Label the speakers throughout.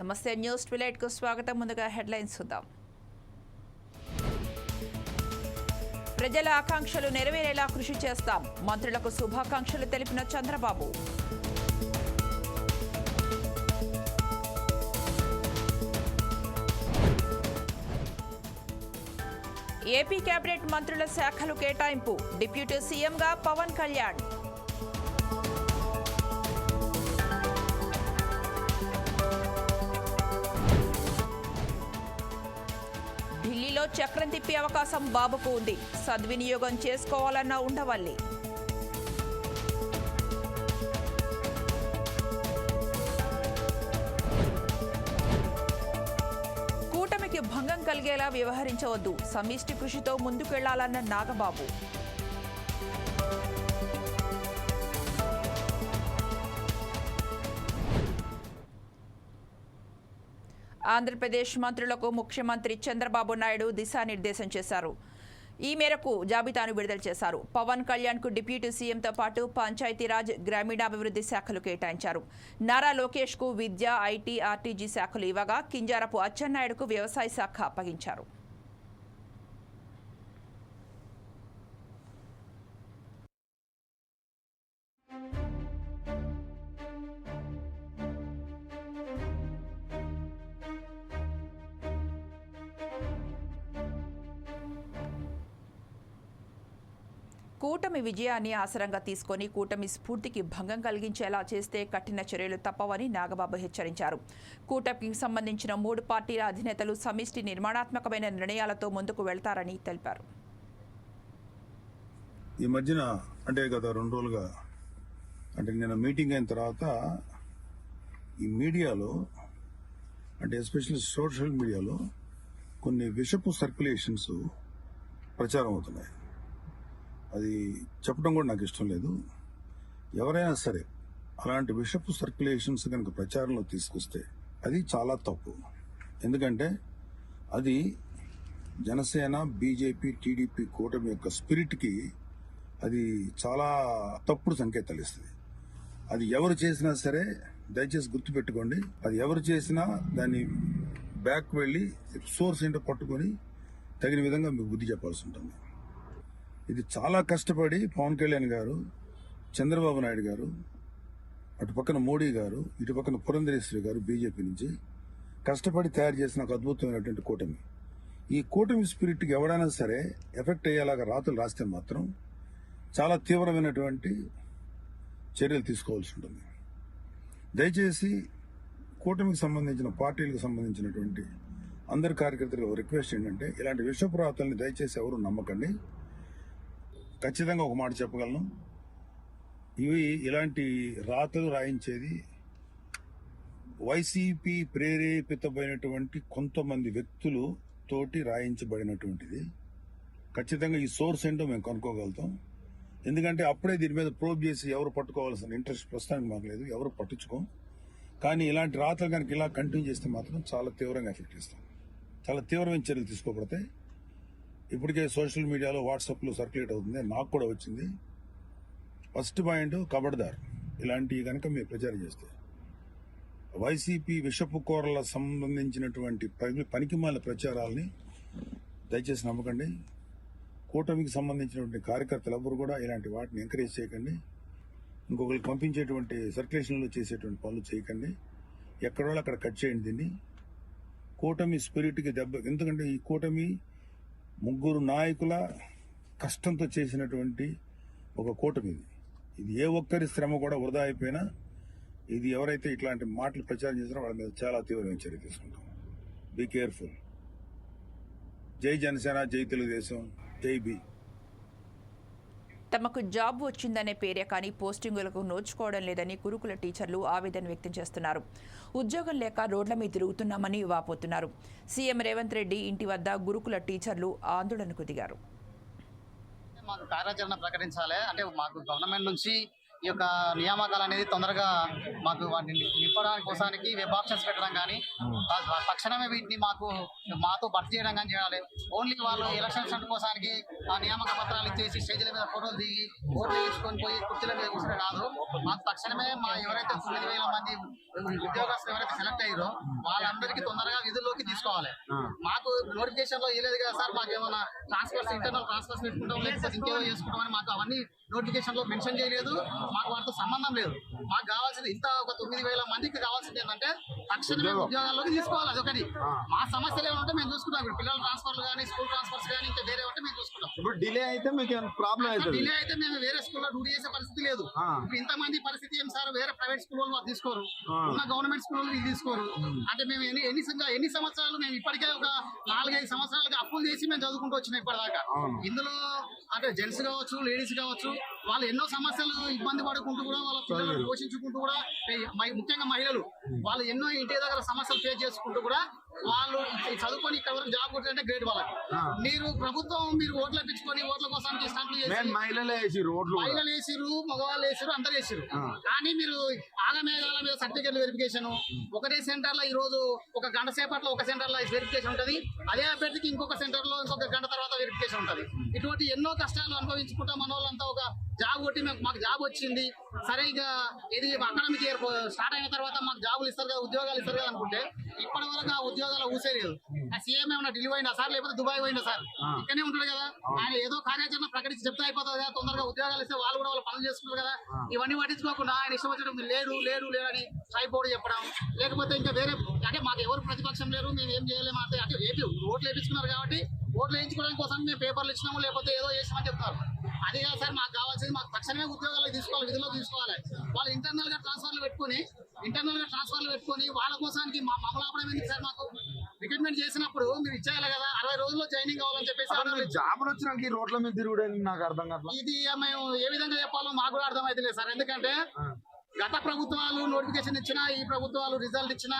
Speaker 1: నమస్తే, news twilight కు స్వాగతం. ముందుగా హెడ్లైన్స్ చూద్దాం. ప్రజల ఆకాంక్షలు నెరవేరేలా కృషి చేస్తాం. మంత్రులకు శుభాకాంక్షలు తెలిపిన చంద్రబాబు. ఏపీ కేబినెట్ మంత్రుల శాఖలు కేటాయింపు. డిప్యూటీ సీఎంగా పవన్ కళ్యాణ్. ఢిల్లీలో చక్రం తిప్పే అవకాశం బాబుకు ఉంది. సద్వినియోగం చేసుకోవాలన్న ఉండవల్లి. కూటమికి భంగం కలిగేలా వ్యవహరించవద్దు. సమిష్టి కృషితో ముందుకెళ్లాలన్న నాగబాబు. ఆంధ్రప్రదేశ్ మంత్రులకు ముఖ్యమంత్రి చంద్రబాబు నాయుడు దిశానిర్దేశం చేశారు. ఈ మేరకు జాబితాను విడుదల చేశారు. పవన్ కళ్యాణ్కు డిప్యూటీ సీఎంతో పాటు పంచాయతీరాజ్, గ్రామీణాభివృద్ధి శాఖలు కేటాయించారు. నారా లోకేష్కు విద్య, ఐటీ, ఆర్టీజీ శాఖలు ఇవ్వగా కింజారపు అచ్చెన్నాయుడుకు వ్యవసాయ శాఖ అప్పగించారు. కూటమి విజయాన్ని ఆసరంగా తీసుకొని కూటమి స్ఫూర్తికి భంగం కలిగించేలా చేస్తే కఠిన చర్యలు తప్పవని నాగబాబు హెచ్చరించారు. కూటమికి సంబంధించిన 3 పార్టీల అధినేతలు సమిష్టి నిర్మాణాత్మకమైన నిర్ణయాలతో ముందుకు వెళ్తారని తెలిపారు.
Speaker 2: ఈ మధ్యన అంటే గత 2 రోజులుగా అంటే నిన్న మీటింగ్ అయిన తర్వాత ఈ మీడియాలో అంటే ఎస్పెషల్లీ సోషల్ మీడియాలో కొన్ని విషపు సర్క్యులేషన్స్ ప్రచారం అవుతున్నాయి. అది చెప్పడం కూడా నాకు ఇష్టం లేదు. ఎవరైనా సరే అలాంటి విషపు సర్క్యులేషన్స్ కనుక ప్రచారంలో తీసుకొస్తే అది చాలా తప్పు. ఎందుకంటే అది జనసేన, బీజేపీ, టీడీపీ కూటమి యొక్క స్పిరిట్కి అది చాలా తప్పుడు సంకేతాలు ఇస్తుంది. అది ఎవరు చేసినా సరే దయచేసి గుర్తుపెట్టుకోండి. అది ఎవరు చేసినా దాన్ని బ్యాక్ వెళ్ళి సోర్స్ ఏంటో పట్టుకొని తగిన విధంగా మీకు బుద్ధి చెప్పాల్సి ఉంటుంది. ఇది చాలా కష్టపడి పవన్ కళ్యాణ్ గారు, చంద్రబాబు నాయుడు గారు, అటు పక్కన మోడీ గారు, ఇటు పక్కన పురంధరేశ్వరి గారు బీజేపీ నుంచి కష్టపడి తయారు చేసిన ఒక అద్భుతమైనటువంటి కూటమి. ఈ కూటమి స్పిరిట్కి ఎవడైనా సరే ఎఫెక్ట్ అయ్యేలాగా రాతలు రాస్తే మాత్రం చాలా తీవ్రమైనటువంటి చర్యలు తీసుకోవాల్సి ఉంటుంది. దయచేసి కూటమికి సంబంధించిన పార్టీలకు సంబంధించినటువంటి అందరి కార్యకర్తలకు రిక్వెస్ట్ ఏంటంటే ఇలాంటి విషపు రాతల్ని దయచేసి ఎవరు నమ్మకండి. ఖచ్చితంగా ఒక మాట చెప్పగలను, ఇలాంటి రాతలు రాయించేది వైసీపీ ప్రేరేపితమైనటువంటి కొంతమంది వ్యక్తులు తోటి రాయించబడినటువంటిది. ఖచ్చితంగా ఈ సోర్స్ ఏంటో మేము కనుక్కోగలుగుతాం. ఎందుకంటే అప్పుడే దీని మీద ప్రోబ్ చేసి ఎవరు పట్టుకోవాల్సిన ఇంట్రెస్ట్ ప్రస్తుతానికి మాకు లేదు, ఎవరు పట్టించుకోం. కానీ ఇలాంటి రాతలు కనుక ఇలా కంటిన్యూ చేస్తే మాత్రం చాలా తీవ్రంగా ఎఫెక్ట్ ఇస్తాం. చాలా తీవ్రమైన చర్యలు తీసుకోబడతాయి. ఇప్పటికే సోషల్ మీడియాలో వాట్సాప్లో సర్క్యులేట్ అవుతుంది, నాకు కూడా వచ్చింది. ఫస్ట్ పాయింట్, కబడ్దార్ ఇలాంటివి కనుక మీరు ప్రచారం చేస్తే వైసీపీ విషపు కూరల సంబంధించినటువంటి పనికిమాల ప్రచారాలని దయచేసి నమ్మకండి. కూటమికి సంబంధించినటువంటి కార్యకర్తలు ఎవరు కూడా ఇలాంటి వాటిని ఎంకరేజ్ చేయకండి. ఇంకొకరికి పంపించేటువంటి సర్క్యులేషన్లో చేసేటువంటి పనులు చేయకండి. ఎక్కడో అక్కడ కట్ చేయండి దీన్ని. కూటమి స్పిరిట్కి దెబ్బ. ఎందుకంటే ఈ కూటమి 3 నాయకుల కష్టంతో చేసినటువంటి ఒక కూటమి ఇది. ఏ ఒక్కరి శ్రమ కూడా వృధా అయిపోయినా ఇది ఎవరైతే ఇట్లాంటి మాటలు ప్రచారం చేసినా వాళ్ళ మీద చాలా తీవ్రమైన చర్య తీసుకుంటాం. Be careful. జై జనసేన, జై తెలుగుదేశం, జై బి.
Speaker 1: తమకు జాబ్ వచ్చిందనే పేరే కానీ పోస్టింగులకు నోచుకోవడం లేదని గురుకుల టీచర్లు ఆవేదన వ్యక్తం చేస్తున్నారు. ఉద్యోగం లేక రోడ్ల మీద తిరుగుతున్నామని వాపోతున్నారు. సీఎం రేవంత్ రెడ్డి ఇంటి వద్ద గురుకుల టీచర్లు ఆందోళనకు దిగారు.
Speaker 3: మాకు కార్యాచరణ ప్రకటించాలి అంటే మాకు గవర్నమెంట్ నుంచి ఈ యొక్క నియామకాలు అనేది తొందరగా మాకు వాటిని నింపడానికి కోసానికి వెబ్ ఆప్షన్స్ పెట్టడం కానీ తక్షణమే వీటిని మాతో భర్తీ చేయడం కానీ చేయాలి. ఓన్లీ వాళ్ళు ఎలక్షన్స్ కోసానికి ఆ నియామక పత్రాలు ఇచ్చేసి స్టేజ్ల మీద ఫోటోలు దిగి ఓట్లు వేసుకొని పోయి కుర్చీల మీద కూర్చుని కాదు. మాకు తక్షణమే మా ఎవరైతే 9,000 మంది ఉద్యోగస్తులు ఎవరైతే సెలెక్ట్ అయ్యారో వాళ్ళందరికీ తొందరగా విధుల్లోకి తీసుకోవాలి. మాకు నోటిఫికేషన్ లో ఇవ్వలేదు కదా సార్, మాకు ఏమైనా ట్రాన్స్ఫర్స్ ఇంటర్నల్ ట్రాన్స్ఫర్స్ పెట్టుకుంటాం లేకపోతే ఇంకేమో చేసుకుంటామని మాకు అవన్నీ నోటిఫికేషన్ లో మెన్షన్ చేయలేదు. మాకు వాటితో సంబంధం లేదు. మాకు కావాల్సింది ఇంత ఒక 9,000 మందికి కావాల్సింది ఏంటంటే తక్షణమే ఉద్యోగాల్లోకి తీసుకోవాలి. అదొకటి. మా సమస్యలు ఏమంటే మేము చూసుకుంటాం. ఇప్పుడు పిల్లల ట్రాన్స్ఫర్లు కానీ స్కూల్ ట్రాన్స్ఫర్స్ కానీ ఇంకా వేరే ఉంటే మేము చూసుకుంటాం.
Speaker 4: ఇప్పుడు డిలే అయితే మీకు ప్రాబ్లం అవుతుంది.
Speaker 3: డిలే అయితే మేము వేరే స్కూల్లో డ్యూటీ చేసే పరిస్థితి లేదు. ఇప్పుడు ఇంతమంది పరిస్థితి ఏం సార్, వేరే ప్రైవేట్ స్కూల్ వాళ్ళు తీసుకోరు, ఉన్న గవర్నమెంట్ స్కూల్ వాళ్ళు తీసుకోరు. అంటే మేము ఎన్ని సంవత్సరాలు మేము ఇప్పటికే ఒక 4-5 సంవత్సరాలుగా అప్పులు చేసి మేము చదువుకుంటూ వచ్చినాం ఇప్పటిదాకా. ఇందులో అంటే జెంట్స్ కావచ్చు, లేడీస్ కావచ్చు, వాళ్ళు ఎన్నో సమస్యలు ఇబ్బంది పడుకుంటూ కూడా వాళ్ళ పిల్లలను పోషించుకుంటూ కూడా, ముఖ్యంగా మహిళలు వాళ్ళు ఎన్నో ఇంటి దగ్గర సమస్యలు ఫేస్ చేసుకుంటూ కూడా వాళ్ళు చదువుకొని ఇక్కడ వరకు జాబ్ కొట్టారంటే గ్రేట్ వాళ్ళకి. మీరు ప్రభుత్వం మీరు ఓట్లు వేయించుకొని ఓట్ల కోసం స్టంట్లు చేసి
Speaker 4: మహిళలు
Speaker 3: వేసిరు, మగవాళ్ళు వేసిరు, అందరు వేసిరు. కానీ మీరు ఆగమేఘాల మీద సర్టిఫికేట్ వెరిఫికేషన్ ఒకటే సెంటర్ లో ఈ రోజు ఒక గంట సేపట్లో ఒక సెంటర్ లో వెరిఫికేషన్ ఉంటది. అదే అభ్యర్థికి ఇంకొక సెంటర్ లో ఇంకొక గంట తర్వాత వెరిఫికేషన్ ఉంటది. ఇటువంటి ఎన్నో కష్టాలు అనుభవించుకుంటా మన వాళ్ళంతా ఒక జాబ్ కొట్టి మాకు జాబ్ వచ్చింది సరే, ఇక ఇది అకాడమిక్ ఇయర్ స్టార్ట్ అయిన తర్వాత మాకు జాబులు ఇస్తారు కదా, ఉద్యోగాలు ఇస్తారు కదా అనుకుంటే ఇప్పటి వరకు ఆ ఉద్యోగాలు ఊసేలేదు. ఆ సీఎం ఏమన్నా ఢిల్లీ పోయినా సార్, లేకపోతే దుబాయ్ పోయినా సార్, ఇక్కడనే ఉంటాడు కదా. ఆయన ఏదో కార్యాచరణ ప్రకటించి చెప్తే అయిపోతుంది కదా, తొందరగా ఉద్యోగాలు ఇస్తే వాళ్ళు కూడా వాళ్ళు పనులు చేసుకుంటారు కదా. ఇవన్నీ పట్టించుకోకుండా ఆయన ఇష్టం వచ్చడం లేడు అని ట్రైపోర్డ్ చెప్పడం, లేకపోతే ఇంకా వేరే అంటే మాకు ఎవరు ప్రతిపక్షం లేరు, మేము ఏం చేయలేము అంటే ఏపీ ఓట్లు వేయించుకున్నారు కాబట్టి ఓట్లు వేయించుకోవడం కోసం మేము పేపర్లు ఇచ్చినాము లేకపోతే ఏదో చేసామని చెప్తారు. అది కాదు సార్, మాకు కావాల్సింది మాకు తక్షణమే ఉద్యోగాలు తీసుకోవాలి, విధుల్లో తీసుకోవాలి. వాళ్ళు ఇంటర్నల్ గా ట్రాన్స్ఫర్లు పెట్టుకొని వాళ్ళ కోసానికి మమ్మల్ని ఆపడం ఎందుకు సార్? మాకు రిక్రూట్మెంట్ చేసినప్పుడు మీరు ఇచ్చేయాలి కదా, 60 రోజుల్లో జాయినింగ్ కావాలని చెప్పేసి
Speaker 4: జాబులు వచ్చినాక ఈ రోడ్ల మీద తిరుగుడని నాకు అర్థం కాదు.
Speaker 3: ఇది మేము ఏ విధంగా చెప్పాలో మాకు కూడా అర్థం అయితే లేదు సార్. ఎందుకంటే గత ప్రభుత్వాలు నోటిఫికేషన్ ఇచ్చినా, ఈ ప్రభుత్వాలు రిజల్ట్ ఇచ్చినా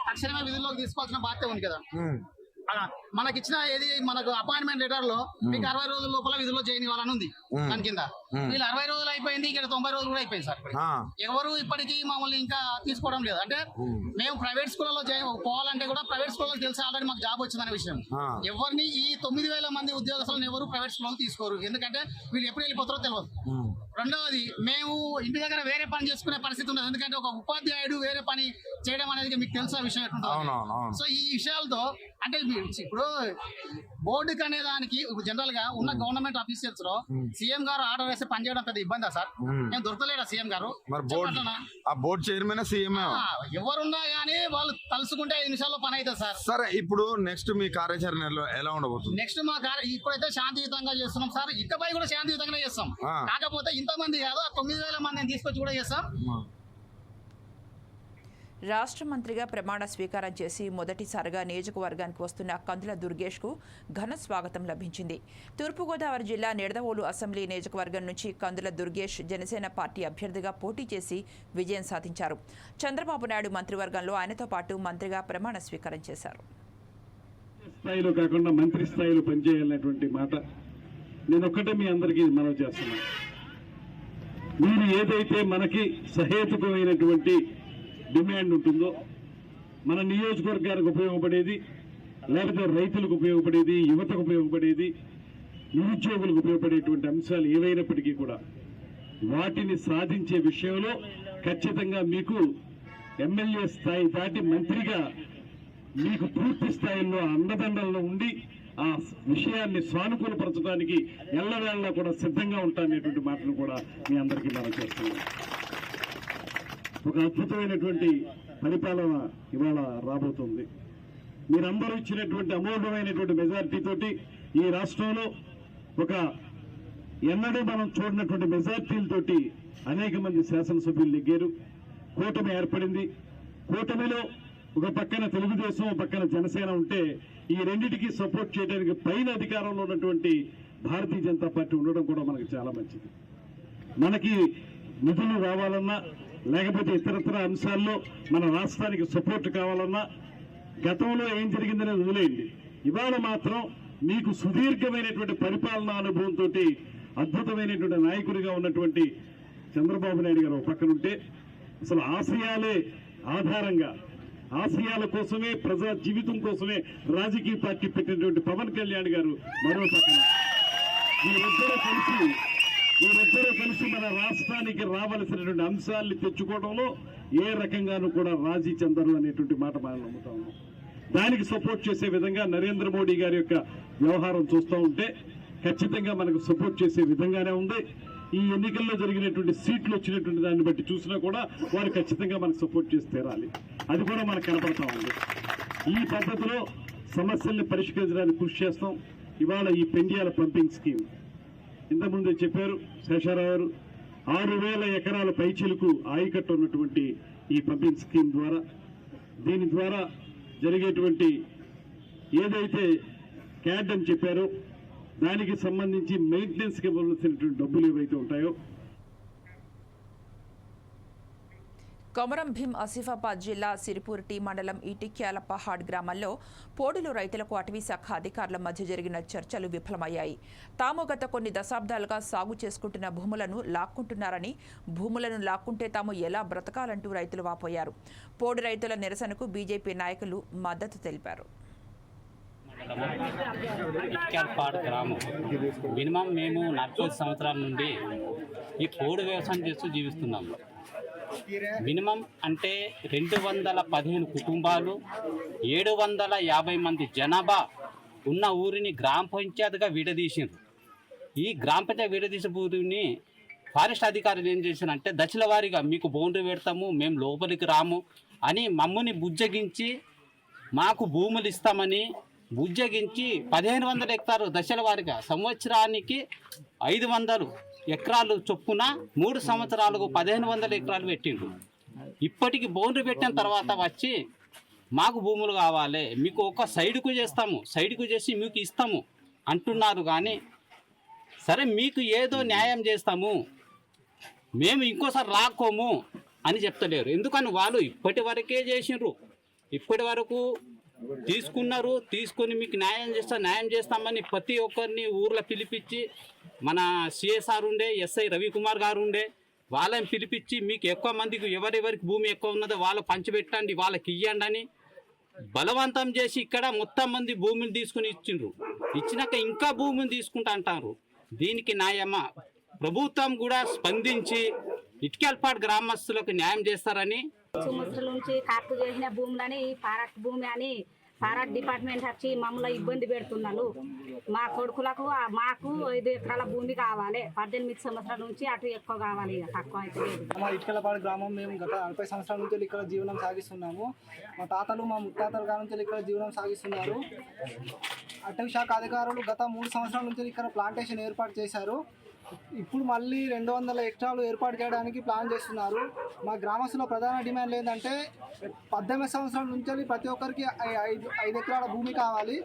Speaker 3: తక్షణమే విధుల్లోకి తీసుకోవాల్సిన బాధ్యత ఉంది కదా. మనకి ఇచ్చిన ఏది మనకు అపాయింట్మెంట్ లెటర్ లో మీకు 60 రోజుల లోపల విధుల్లో జాయిన్ కావాలని ఉంది. దాని కింద వీళ్ళు 60 రోజులు అయిపోయింది, ఇక్కడ 90 రోజులు కూడా అయిపోయింది సార్. ఎవరు ఇప్పటికీ మమ్మల్ని ఇంకా తీసుకోవడం లేదు. అంటే మేము ప్రైవేట్ స్కూల్లో పోవాలంటే కూడా ప్రైవేట్ స్కూల్లో తెలిసి ఆల్రెడీ మాకు జాబ్ వచ్చిందనే విషయం. ఎవరిని ఈ 9,000 మంది ఉద్యోగస్తులను ఎవరు ప్రైవేట్ స్కూల్లో తీసుకోరు, ఎందుకంటే వీళ్ళు ఎప్పుడు వెళ్ళిపోతారో తెలియదు. రెండవది, మేము ఇంటి దగ్గర వేరే పని చేసుకునే పరిస్థితి ఉండదు. ఎందుకంటే ఒక ఉపాధ్యాయుడు వేరే పని చేయడం అనేది మీకు తెలిసిన విషయం ఎట్లుంటుంది. సో ఈ విషయాలతో అంటే ఇప్పుడు బోర్డుకి అనే దానికి జనరల్ గా ఉన్న గవర్నమెంట్ ఆఫీసర్స్ లో సీఎం గారు ఆర్డర్ వేస్తే పనిచేయడం పెద్ద ఇబ్బందా సార్? నేను దొరకలేడా సీఎం గారు?
Speaker 4: బోర్డు చైర్మన్ సీఎం
Speaker 3: ఎవరున్నా గానీ వాళ్ళు తలుసుకుంటే 5 నిమిషాల్లో పని అవుతుంది సార్.
Speaker 4: సరే, ఇప్పుడు నెక్స్ట్ మీ కార్యాచరణలో ఎలా ఉండబోతుంది?
Speaker 3: నెక్స్ట్ మా ఇప్పుడైతే శాంతియుతంగా చేస్తున్నాం సార్, ఇకపై కూడా శాంతియుతంగా చేస్తాం. కాకపోతే ఇంతమంది కాదు, 9,000 మందిని తీసుకొచ్చి కూడా చేస్తాం.
Speaker 1: రాష్ట్ర మంత్రిగా ప్రమాణ స్వీకారం చేసి మొదటిసారిగా నియోజకవర్గానికి వస్తున్న కందుల దుర్గేష్కు ఘన స్వాగతం లభించింది. తూర్పుగోదావరి జిల్లా నిడదవోలు అసెంబ్లీ నియోజకవర్గం నుంచి కందుల దుర్గేష్ జనసేన పార్టీ అభ్యర్థిగా పోటీ చేసి విజయం సాధించారు. చంద్రబాబు నాయుడు మంత్రివర్గంలో ఆయనతో పాటు మంత్రిగా ప్రమాణ స్వీకారం చేశారు.
Speaker 5: స్థాయిలో కాకుండా మంత్రి స్థాయిలో పనిచేయాలనేటువంటి మాట నేను ఒక్కటే మీ అందరికీ మనవి చేస్తున్నాను. మీరు ఏదైతే మనకి సహేతుకమైనటువంటి డిమాండ్ ఉంటుందో, మన నియోజకవర్గానికి ఉపయోగపడేది, లేకపోతే రైతులకు ఉపయోగపడేది, యువతకు ఉపయోగపడేది, నిరుద్యోగులకు ఉపయోగపడేటువంటి అంశాలు ఏవైనప్పటికీ కూడా వాటిని సాధించే విషయంలో ఖచ్చితంగా మీకు ఎమ్మెల్యే స్థాయి దాటి మంత్రిగా మీకు పూర్తి స్థాయిలో అండదండల్లో ఉండి ఆ విషయాన్ని సానుకూలపరచడానికి ఎల్లవేళలా కూడా సిద్ధంగా ఉంటాననేటువంటి మాటను కూడా మీ అందరికీ మనం చేస్తున్నాం. ఒక అద్భుతమైనటువంటి పరిపాలన ఇవాళ రాబోతుంది. మీరందరూ ఇచ్చినటువంటి అమోఘమైనటువంటి మెజారిటీతోటి ఈ రాష్ట్రంలో ఒక ఎన్నడూ మనం చూడనటువంటి మెజారిటీలతోటి అనేక మంది శాసనసభ్యులు నెగ్గారు. కూటమి ఏర్పడింది. కూటమిలో ఒక పక్కన తెలుగుదేశం, ఒక పక్కన జనసేన ఉంటే ఈ రెండింటికి సపోర్ట్ చేయడానికి పైన అధికారంలో ఉన్నటువంటి భారతీయ జనతా పార్టీ ఉండడం కూడా మనకి చాలా మంచిది. మనకి నిధులు రావాలన్నా లేకపోతే ఇతరత్ర అంశాల్లో మన రాష్ట్రానికి సపోర్ట్ కావాలన్నా గతంలో ఏం జరిగిందనేది వదిలేయండి. ఇవాళ మాత్రం మీకు సుదీర్ఘమైనటువంటి పరిపాలనా అనుభవంతో అద్భుతమైనటువంటి నాయకుడిగా ఉన్నటువంటి చంద్రబాబు నాయుడు గారు ఒక పక్కనుంటే, అసలు ఆశయాలే ఆధారంగా ఆశయాల కోసమే, ప్రజా జీవితం కోసమే రాజకీయ పార్టీ పెట్టినటువంటి పవన్ కళ్యాణ్ గారు మరో పక్కన వీరిద్దరూ కలిసి మన రాష్ట్రానికి రావలసినటువంటి అంశాన్ని తెచ్చుకోవడంలో ఏ రకంగానూ కూడా రాజీ చెందరు అనేటువంటి మాట మనం నమ్ముతా ఉన్నాం. దానికి సపోర్ట్ చేసే విధంగా నరేంద్ర మోడీ గారి యొక్క వ్యవహారం చూస్తూ ఉంటే ఖచ్చితంగా మనకు సపోర్ట్ చేసే విధంగానే ఉంది. ఈ ఎన్నికల్లో జరిగినటువంటి సీట్లు వచ్చినటువంటి దాన్ని బట్టి చూసినా కూడా వారు ఖచ్చితంగా మనకు సపోర్ట్ చేసి తీరాలి. అది కూడా మనకు కనపడతా ఉంది. ఈ పద్ధతిలో సమస్యల్ని పరిష్కరించడానికి కృషి చేస్తాం. ఇవాళ ఈ పెండియాల పంపింగ్ స్కీమ్ ఇంతకుముందు చెప్పారు శేషారావు గారు, 6,000 ఎకరాల పైచీలకు ఆయకట్టు ఉన్నటువంటి ఈ పంపింగ్ స్కీమ్ ద్వారా, దీని ద్వారా జరిగేటువంటి ఏదైతే క్యాడ్ అని చెప్పారో దానికి సంబంధించి మెయింటెనెన్స్కి ఇవ్వాల్సినటువంటి డబ్బులు ఏవైతే ఉంటాయో.
Speaker 1: కొమరం భీం ఆసిఫాబాద్ జిల్లా సిరిపూర్ మండలం ఈటిక్యాల పహాడ్ గ్రామంలో పోడులు రైతులకు అటవీశాఖ అధికారుల మధ్య జరిగిన చర్చలు విఫలమయ్యాయి. తాము గత కొన్ని దశాబ్దాలుగా సాగు చేసుకుంటున్న భూములను లాక్కుంటున్నారని, భూములను లాక్కుంటే తాము ఎలా బ్రతకాలంటూ రైతులు వాపోయారు. పోడు రైతుల నిరసనకు బీజేపీ నాయకులు మద్దతు తెలిపారు.
Speaker 6: గ్రామం మినిమం మేము 40 సంవత్సరాల నుండి ఈ పోడు వ్యవసాయం చేస్తూ జీవిస్తున్నాము. మినిమం అంటే 215 కుటుంబాలు, 750 మంది జనాభా ఉన్న ఊరిని గ్రామ పంచాయతీగా విడదీసిండ్రు. ఈ గ్రామ పంచాయతీ విడదీసిన ఊరిని ఫారెస్ట్ అధికారులు ఏం చేశారంటే దశల వారీగా మీకు బౌండరీ పెడతాము, మేము లోపలికి రాము అని మమ్మల్ని బుజ్జగించి మాకు భూములు ఇస్తామని బుజ్జగించి 1500 హెక్టారు దశల వారీగా సంవత్సరానికి 500 ఎకరాలు చొప్పున 3 సంవత్సరాలకు 1500 ఎకరాలు పెట్టిండ్రు. ఇప్పటికి బౌండరీ పెట్టిన తర్వాత వచ్చి మాకు భూములు కావాలి, మీకు ఒక సైడ్కు చేస్తాము, సైడ్కు చేసి మీకు ఇస్తాము అంటున్నారు. కానీ సరే మీకు ఏదో న్యాయం చేస్తాము, మేము ఇంకోసారి రాకోము అని చెప్తలేరు. ఎందుకని వాళ్ళు ఇప్పటి వరకే చేసిండ్రు, ఇప్పటి వరకు తీసుకున్నారు. తీసుకొని మీకు న్యాయం చేస్తామని ప్రతి ఒక్కరిని ఊర్లో పిలిపించి, మన సిఎస్ఆర్ ఉండే ఎస్ఐ రవికుమార్ గారు ఉండే వాళ్ళని పిలిపించి మీకు ఎక్కువ మందికి ఎవరెవరికి భూమి ఎక్కువ ఉన్నదో వాళ్ళు పంచిపెట్టండి, వాళ్ళకి ఇవ్వండి అని బలవంతం చేసి ఇక్కడ మొత్తం మంది భూమిని తీసుకుని ఇచ్చిండ్రు. ఇచ్చినాక ఇంకా భూమిని తీసుకుంటా అంటారు. దీనికి న్యాయమా? ప్రభుత్వం కూడా స్పందించి ఇటుకల్పాడు గ్రామస్తులకు న్యాయం చేస్తారని.
Speaker 7: సంవత్సరాల నుంచి కార్పు చేసిన భూములని ఫారెస్ట్ భూమి అని ఫారెస్ట్ డిపార్ట్మెంట్ వచ్చి మమ్మల్ని ఇబ్బంది పెడుతున్నారు. మా కొడుకులకు మాకు 5 ఎకరాల భూమి కావాలి. 18 సంవత్సరాల నుంచి అటు ఎక్కువ కావాలి, తక్కువ అయితే లేదు.
Speaker 8: మా ఇటుకలపాడు గ్రామం మేము గత 40 సంవత్సరాల నుంచి ఇక్కడ జీవనం సాగిస్తున్నాము. మా తాతలు మా ముత్తాతల కాలం నుంచి ఇక్కడ జీవనం సాగిస్తున్నారు. అటవీ శాఖ అధికారులు గత 3 సంవత్సరాల నుంచి ఇక్కడ ప్లాంటేషన్ ఏర్పాటు చేశారు. ఇప్పుడు మళ్ళీ 200 హెక్టార్లు ఏర్పాటు చేయడానికి ప్లాన్ చేస్తున్నారు. మా గ్రామస్తుల ప్రధాన డిమాండ్ ఏంటంటే 18 సంవత్సరాల నుంచి ప్రతి ఒక్కరికి 5 ఎకరాల భూమి కావాలి.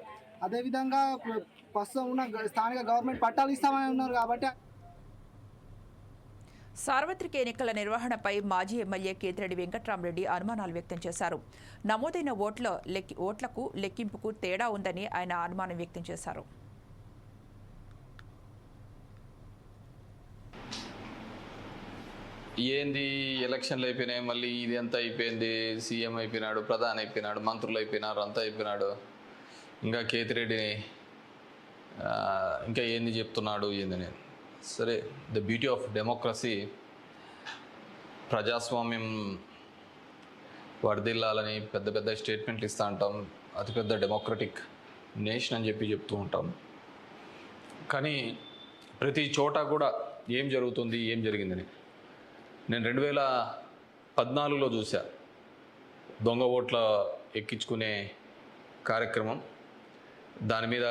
Speaker 8: అదేవిధంగా ప్రస్తుతం ఉన్న స్థానిక గవర్నమెంట్ పట్టాలు ఇస్తామని ఉన్నారు. కాబట్టి
Speaker 1: సార్వత్రిక ఎన్నికల నిర్వహణపై మాజీ ఎమ్మెల్యే కేతిరెడ్డి వెంకట్రామరెడ్డి అనుమానాలు వ్యక్తం చేశారు. నమోదైన ఓట్లకు లెక్కింపుకు తేడా ఉందని ఆయన అనుమానం వ్యక్తం చేశారు.
Speaker 9: ఏంది ఎలక్షన్లు అయిపోయినాయి, మళ్ళీ ఇది ఎంత అయిపోయింది, సీఎం అయిపోయినాడు, ప్రధాని అయిపోయినాడు, మంత్రులు అయిపోయినారు, అంతా అయిపోయినాడు, ఇంకా కేతిరెడ్డిని ఇంకా ఏంది చెప్తున్నాడు ఏందని. సరే, ద బ్యూటీ ఆఫ్ డెమోక్రసీ, ప్రజాస్వామ్యం వర్ధిల్లాలని పెద్ద పెద్ద స్టేట్మెంట్లు ఇస్తూ ఉంటాం. అతిపెద్ద డెమోక్రటిక్ నేషన్ అని చెప్తూ ఉంటాం. కానీ ప్రతి చోట కూడా ఏం జరుగుతుంది, ఏం జరిగిందని నేను 2014లో చూసా. దొంగ ఓట్ల ఎక్కించుకునే కార్యక్రమం, దాని మీద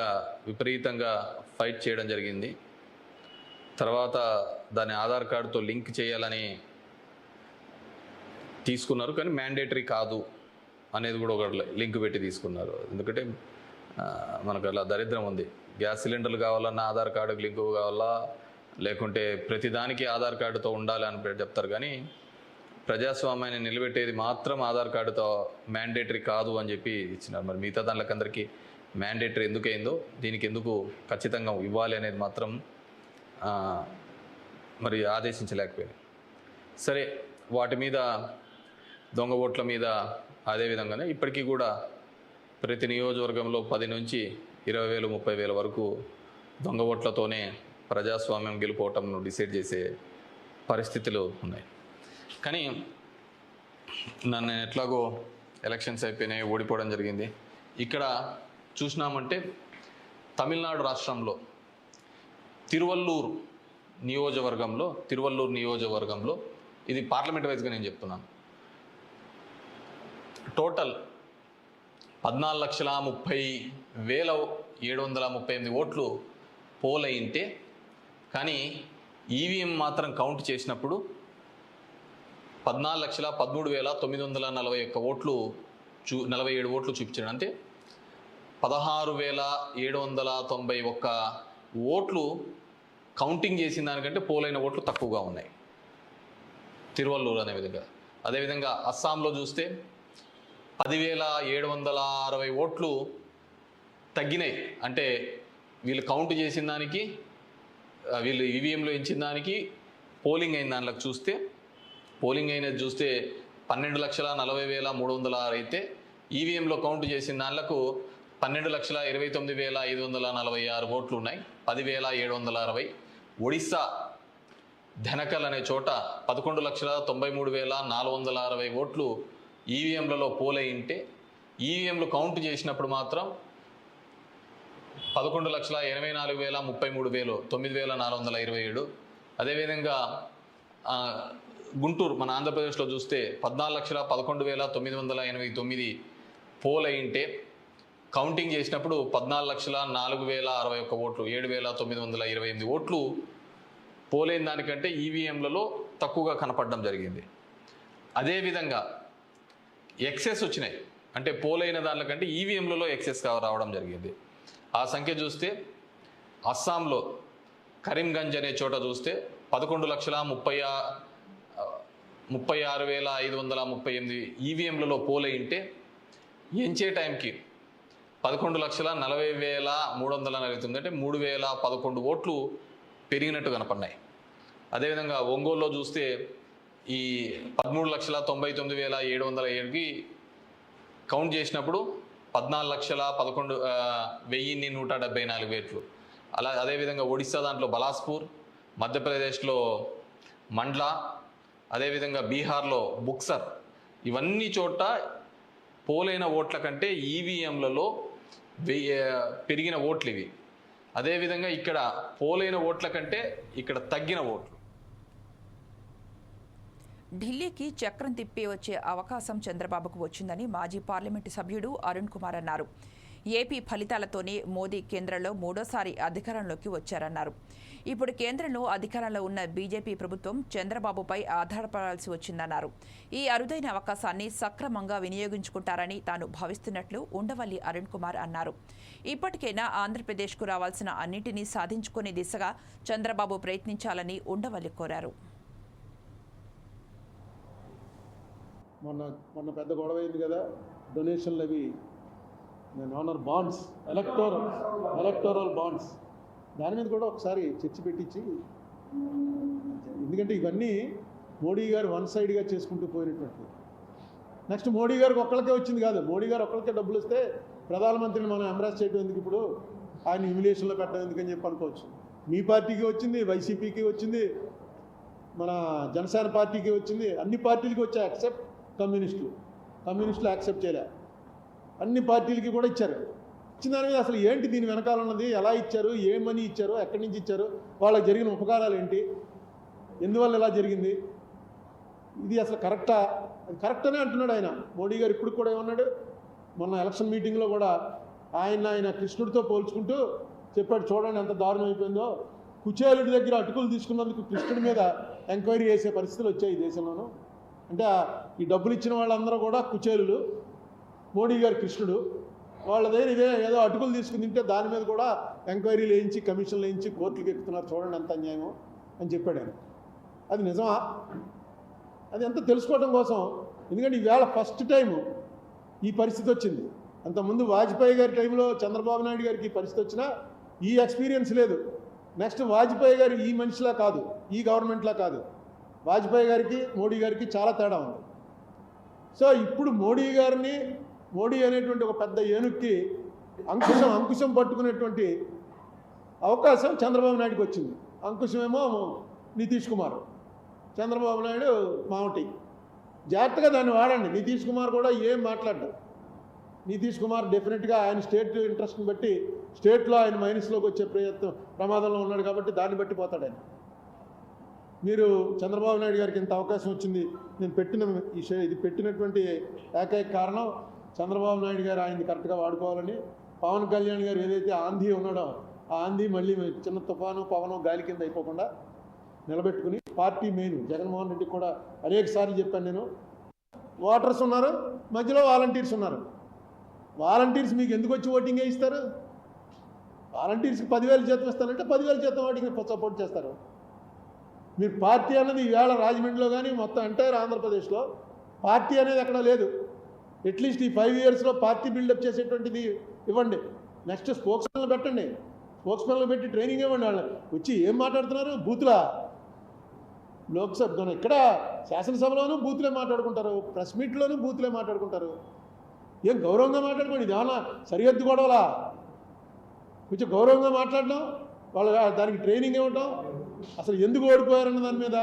Speaker 9: విపరీతంగా ఫైట్ చేయడం జరిగింది. తర్వాత దాన్ని ఆధార్ కార్డుతో లింక్ చేయాలని తీసుకున్నారు, కానీ మ్యాండేటరీ కాదు అనేది కూడా ఒక లింక్ పెట్టి తీసుకున్నారు. ఎందుకంటే మనకు అలా దరిద్రం ఉంది. గ్యాస్ సిలిండర్లు కావాలన్నా ఆధార్ కార్డుకి లింకు కావాలా, లేకుంటే ప్రతిదానికి ఆధార్ కార్డుతో ఉండాలి అని చెప్తారు. కానీ ప్రజాస్వామ్యాన్ని నిలబెట్టేది మాత్రం ఆధార్ కార్డుతో మ్యాండేటరీ కాదు అని చెప్పి ఇచ్చినారు. మరి మిగతా దానికందరికీ మ్యాండేటరీ ఎందుకు అయిందో, దీనికి ఎందుకు ఖచ్చితంగా ఇవ్వాలి అనేది మాత్రం మరి ఆదేశించలేకపోయింది. సరే, వాటి మీద దొంగ ఓట్ల మీద అదేవిధంగానే ఇప్పటికీ కూడా ప్రతి నియోజకవర్గంలో 10 నుంచి 20,000 30,000 వరకు దొంగ ఓట్లతోనే ప్రజాస్వామ్యం గెలుపోవటంను డిసైడ్ చేసే పరిస్థితులు ఉన్నాయి. కానీ నన్ను ఎట్లాగో ఎలక్షన్స్ అయిపోయినాయి, ఓడిపోవడం జరిగింది. ఇక్కడ చూసినామంటే తమిళనాడు రాష్ట్రంలో తిరువల్లూరు నియోజకవర్గంలో ఇది పార్లమెంట్ వైజ్గా నేను చెప్తున్నాను, టోటల్ 14,30,738 ఓట్లు పోల్ అయింటే, కానీ ఈవీఎం మాత్రం కౌంట్ చేసినప్పుడు 14,13,941 ఓట్లు 47 ఓట్లు చూపించాడు. అంటే 16,791 ఓట్లు కౌంటింగ్ చేసిన దానికంటే పోలైన ఓట్లు తక్కువగా ఉన్నాయి తిరువల్లూరు అనే విధంగా. అదేవిధంగా అస్సాంలో చూస్తే 10,760 ఓట్లు తగ్గినాయి. అంటే వీళ్ళు కౌంట్ చేసిన దానికి, వీళ్ళు ఈవీఎంలో ఇచ్చిన దానికి పోలింగ్ అయిన దానిలోకి చూస్తే, పోలింగ్ అయినది చూస్తే 12,40,306 అయితే ఈవీఎంలో కౌంట్ చేసిన దానిలకు 12,29,546 ఓట్లు ఉన్నాయి, 10,760. ఒడిస్సా ధనకల్ అనే చోట 11,93,460 ఓట్లు ఈవీఎంలలో పోలయింటే, ఈవీఎంలు కౌంట్ చేసినప్పుడు మాత్రం 11,84,33,000 9,427. అదేవిధంగా గుంటూరు మన ఆంధ్రప్రదేశ్లో చూస్తే 14,11,989 పోల్ అయింటే, కౌంటింగ్ చేసినప్పుడు 14,04,061 ఓట్లు 7,928 ఓట్లు పోలైన దానికంటే ఈవీఎంలలో తక్కువగా కనపడడం జరిగింది. అదేవిధంగా ఎక్సెస్ వచ్చినాయి, అంటే పోలైన దానికంటే ఈవీఎంలలో ఎక్సెస్ రావడం జరిగింది. ఆ సంఖ్య చూస్తే అస్సాంలో కరీంగంజ్ అనే చోట చూస్తే 11,36,538 ఈవీఎంలలో పోలయింటే, ఎంచే టైంకి 11,40,349 అంటే 3,011 ఓట్లు పెరిగినట్టు కనపడినాయి. అదేవిధంగా ఒంగోలులో చూస్తే ఈ 13,99,707కి కౌంట్ చేసినప్పుడు 14,11,174 ఓట్లు. అదేవిధంగా ఒడిస్సా దాంట్లో బలాస్పూర్, మధ్యప్రదేశ్లో మండ్లా, అదేవిధంగా బీహార్లో బుక్సర్, ఇవన్నీ చోట పోలైన ఓట్ల కంటే ఈవీఎంలలో పెరిగిన ఓట్లు ఇవి. అదేవిధంగా ఇక్కడ పోలైన ఓట్ల కంటే ఇక్కడ తగ్గిన ఓట్లు.
Speaker 1: ఢిల్లీకి చక్రం తిప్పి వచ్చే అవకాశం చంద్రబాబుకు వచ్చిందని మాజీ పార్లమెంటు సభ్యుడు అరుణ్ కుమార్ అన్నారు. ఏపీ ఫలితాలతోనే మోదీ కేంద్రంలో మూడోసారి అధికారంలోకి వచ్చారన్నారు. ఇప్పుడు కేంద్రంలో అధికారంలో ఉన్న బీజేపీ ప్రభుత్వం చంద్రబాబుపై ఆధారపడాల్సి వచ్చిందన్నారు. ఈ అరుదైన అవకాశాన్ని సక్రమంగా వినియోగించుకుంటారని తాను భావిస్తున్నట్లు ఉండవల్లి అరుణ్ కుమార్ అన్నారు. ఇప్పటికైనా ఆంధ్రప్రదేశ్కు రావాల్సిన అన్నింటినీ సాధించుకునే దిశగా చంద్రబాబు ప్రయత్నించాలని ఉండవల్లి కోరారు.
Speaker 10: మొన్న పెద్ద గొడవ అయింది కదా, డొనేషన్లు అవి, ఆనర్ బాండ్స్, ఎలక్టోరల్ బాండ్స్, దాని మీద కూడా ఒకసారి చర్చ పెట్టించి, ఎందుకంటే ఇవన్నీ మోడీ గారు వన్ సైడ్గా చేసుకుంటూ పోయినటువంటి. నెక్స్ట్ మోడీ గారికి ఒక్కళ్ళకే వచ్చింది కాదు, మోడీ గారు ఒక్కళ్ళకే డబ్బులు వస్తే ప్రధానమంత్రిని మనం ఎంబ్రాస్ చేయడం ఎందుకు, ఇప్పుడు ఆయన హ్యూమిలియేషన్లో పెట్టడం ఎందుకని చెప్పి అనుకోవచ్చు. మీ పార్టీకి వచ్చింది, వైసీపీకి వచ్చింది, మన జనసేన పార్టీకి వచ్చింది, అన్ని పార్టీలకి వచ్చాయి ఎక్సెప్ట్ కమ్యూనిస్టులు యాక్సెప్ట్ చేయలే. అన్ని పార్టీలకి కూడా ఇచ్చారు. ఇచ్చిన దాని మీద అసలు ఏంటి దీని వెనకాల ఉన్నది, ఎలా ఇచ్చారు, ఏ మనీ ఇచ్చారు, ఎక్కడి నుంచి ఇచ్చారు, వాళ్ళకి జరిగిన ఉపకారాలు ఏంటి, ఎందువల్ల ఇలా జరిగింది, ఇది అసలు కరెక్టా? అది కరెక్ట్ అనే అంటున్నాడు ఆయన. మోడీ గారు ఇప్పుడు కూడా ఏమన్నాడు, మొన్న ఎలక్షన్ మీటింగ్లో కూడా ఆయన కృష్ణుడితో పోల్చుకుంటూ చెప్పాడు, చూడండి ఎంత దారుణం అయిపోయిందో, కుచేలుడి దగ్గర అటుకులు తీసుకున్నందుకు కృష్ణుడి మీద ఎంక్వైరీ చేసే పరిస్థితులు వచ్చాయి ఈ దేశంలోనూ. అంటే ఈ డబ్బులు ఇచ్చిన వాళ్ళందరూ కూడా కుచేలులు, మోడీ గారు కృష్ణుడు, వాళ్ళ దగ్గర ఇదే ఏదో అటుకులు తీసుకుని తింటే దాని మీద కూడా ఎంక్వైరీలు వేయించి, కమిషన్లు వేయించి కోర్టులకు ఎక్కుతున్నారు, చూడండి ఎంత అన్యాయమో అని చెప్పాడు ఆయన. అది నిజమా? అది ఎంత తెలుసుకోవడం కోసం. ఎందుకంటే ఈవేళ ఫస్ట్ టైము ఈ పరిస్థితి వచ్చింది. అంతకుముందు వాజ్పేయి గారి టైంలో చంద్రబాబు నాయుడు గారికి ఈ పరిస్థితి వచ్చినా ఈ ఎక్స్పీరియన్స్ లేదు. నెక్స్ట్ వాజ్పేయి గారు ఈ మనిషిలా కాదు, ఈ గవర్నమెంట్లా కాదు. వాజ్పేయి గారికి మోడీ గారికి చాలా తేడా ఉంది. సో ఇప్పుడు మోడీ అనేటువంటి ఒక పెద్ద ఏనుక్కి అంకుశం పట్టుకునేటువంటి అవకాశం చంద్రబాబు నాయుడుకి వచ్చింది. అంకుశమేమో నితీష్ కుమార్, చంద్రబాబు నాయుడు మావటి. జాగ్రత్తగా దాన్ని వాడండి. నితీష్ కుమార్ కూడా ఏం మాట్లాడ్డాడు. నితీష్ కుమార్ డెఫినెట్గా ఆయన స్టేట్ ఇంట్రెస్ట్ని బట్టి స్టేట్లో ఆయన మైనస్లోకి వచ్చే ప్రమాదంలో ఉన్నాడు కాబట్టి దాన్ని బట్టి పోతాడు ఆయన. మీరు చంద్రబాబు నాయుడు గారికి ఇంత అవకాశం వచ్చింది, నేను ఇది పెట్టినటువంటి ఏకైక కారణం చంద్రబాబు నాయుడు గారు ఆయన్ని కరెక్ట్గా వాడుకోవాలని. పవన్ కళ్యాణ్ గారు ఏదైతే ఆంధీ ఉన్నాడో ఆ ఆంధీ మళ్ళీ చిన్న తుఫాను పవనం గాలి కింద అయిపోకుండా నిలబెట్టుకుని పార్టీ మెయిన్ జగన్మోహన్ రెడ్డికి కూడా అనేక సార్లు చెప్పాను నేను. ఓటర్స్ ఉన్నారు, మధ్యలో వాలంటీర్స్ ఉన్నారు. వాలంటీర్స్ మీకు ఎందుకు వచ్చి ఓటింగ్ వేయిస్తారు? వాలంటీర్స్కి 10,000 జీతం ఇస్తానంటే 10,000 జీతం వాటికి సపోర్ట్ చేస్తారు. మీరు పార్టీ అన్నది ఈవేళ రాజమండ్రిలో కానీ మొత్తం ఎంటైర్ ఆంధ్రప్రదేశ్లో పార్టీ అనేది ఎక్కడ లేదు. అట్లీస్ట్ ఈ 5 ఇయర్స్లో పార్టీ బిల్డప్ చేసేటువంటిది ఇవ్వండి. నెక్స్ట్ స్పోక్స్ మెన్లు పెట్టండి. స్పోక్స్ మెన్లు పెట్టి ట్రైనింగ్ ఇవ్వండి. వాళ్ళు వచ్చి ఏం మాట్లాడుతున్నారు? బూతులా? లోక్సభ ఇక్కడ శాసనసభలోనూ బూతులే మాట్లాడుకుంటారు, ప్రెస్ మీట్లోనూ బూతులే మాట్లాడుకుంటారు. ఏం గౌరవంగా మాట్లాడుకోండి. ఇది ఏమన్నా సరిహద్దు గొడవలా? కొంచెం గౌరవంగా మాట్లాడడం, వాళ్ళ దానికి ట్రైనింగ్ ఇవ్వటం, అసలు ఎందుకు ఓడిపోయారన్న దాని మీద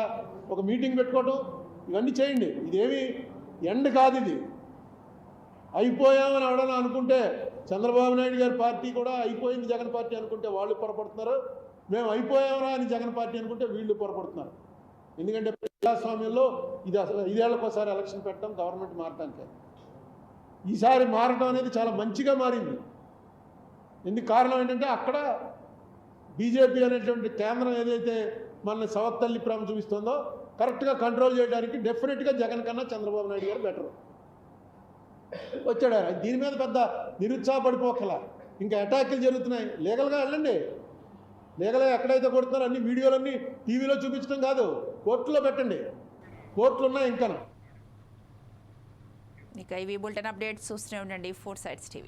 Speaker 10: ఒక మీటింగ్ పెట్టుకోవటం, ఇవన్నీ చేయండి. ఇదేమి ఎండ్ కాదు. ఇది అయిపోయామని ఎవడన్నా అనుకుంటే చంద్రబాబు నాయుడు గారి పార్టీ కూడా అయిపోయింది జగన్ పార్టీ అనుకుంటే వాళ్ళు పొరపడుతున్నారు. మేము అయిపోయామరా అని జగన్ పార్టీ అనుకుంటే వీళ్ళు పొరపడుతున్నారు. ఎందుకంటే ప్రజాస్వామ్యంలో ఇది అసలు 5 ఏళ్లకోసారి ఎలక్షన్ పెట్టడం గవర్నమెంట్ మారటానికే. ఈసారి మారటం అనేది చాలా మంచిగా మారింది. ఎందుకు కారణం ఏంటంటే అక్కడ బీజేపీ అనేటువంటి కేంద్రం ఏదైతే మనల్ని సవత్తల్లి ప్రేమ చూపిస్తుందో కరెక్ట్గా కంట్రోల్ చేయడానికి డెఫినెట్గా జగన్ కన్నా చంద్రబాబు నాయుడు గారు బెటర్ వచ్చాడు. దీని మీద పెద్ద నిరుత్సాహపడిపోకలా. ఇంకా అటాక్లు జరుగుతున్నాయి. లీగల్గా వెళ్ళండి. లీగల్గా ఎక్కడైతే కొడుతున్నారో అన్ని వీడియోలన్నీ టీవీలో చూపించడం కాదు, కోర్టులో పెట్టండి. కోర్టులు ఉన్నాయి ఇంకా.
Speaker 1: ఇక ఇవి బులెటిన్ అప్డేట్స్ చూస్తూనే ఉండండి 4 Sides TV.